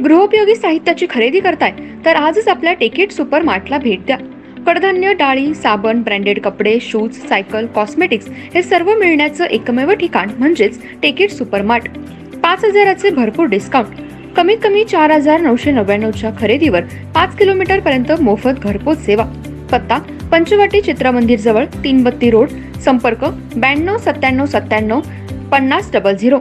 गृहोपयोगी साहित्याची खरेदी करताय तर आजच आपल्या टेकेट सुपर मार्टला भेट द्या। कडधान्य, डाळी, साबण, ब्रँडेड कपडे, शूज, सायकल, कॉस्मेटिक्स हे सर्व मिळण्याचं एकमेव ठिकाण म्हणजेच टेकेट सुपर मार्ट। 5,000चे भरपूर डिस्काउंट, कमीत कमी 4,999च्या खरेदीवर 5 किलोमीटर पर्यंत मोफत घरपोच सेवा। पत्ता पंचवटी चित्रमंदिर जवळ, 3 बत्ती रोड। संपर्क 92 97 97 50 00।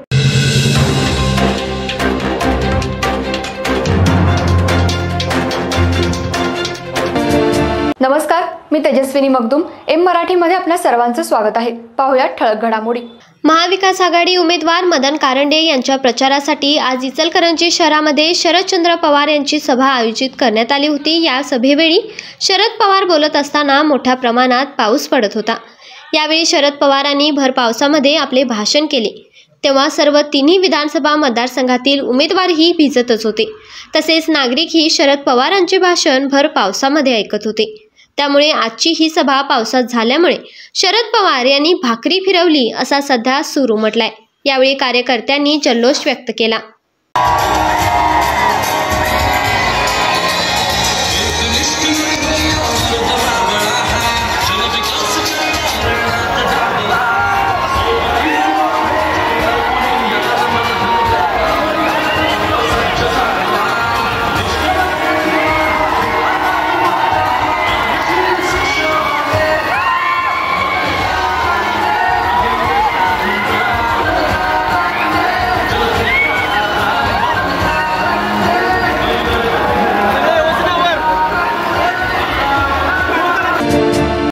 नमस्कार, मी तेजस्विनी मगदूम। एम मराठीमध्ये आपल्या सर्वांचं स्वागत आहे। पाहूया ठळक घडामोडी। महाविकास आघाडी उमेदवार मदन कारंडे यांच्या प्रचारासाठी आज इचलकरंजी शहरामध्ये शरदचंद्र पवार यांची सभा आयोजित करण्यात आली होती। या सभेवेळी शरद पवार बोलत असताना मोठ्या प्रमाणात पाऊस पडत होता। यावेळी शरद पवारांनी भर पावसामध्ये आपले भाषण केले, तेव्हा सर्व तिन्ही विधानसभा मतदारसंघातील उमेदवारही भिजतच होते। तसेच नागरिकही शरद पवारांचे भाषण भर पावसामध्ये ऐकत होते। त्यामुळे आजची ही सभा पावसात झाल्यामुळे शरद पवार यांनी भाकरी फिरवली असा सध्या सूर उमटलाय। यावेळी कार्यकर्त्यांनी जल्लोष व्यक्त केला।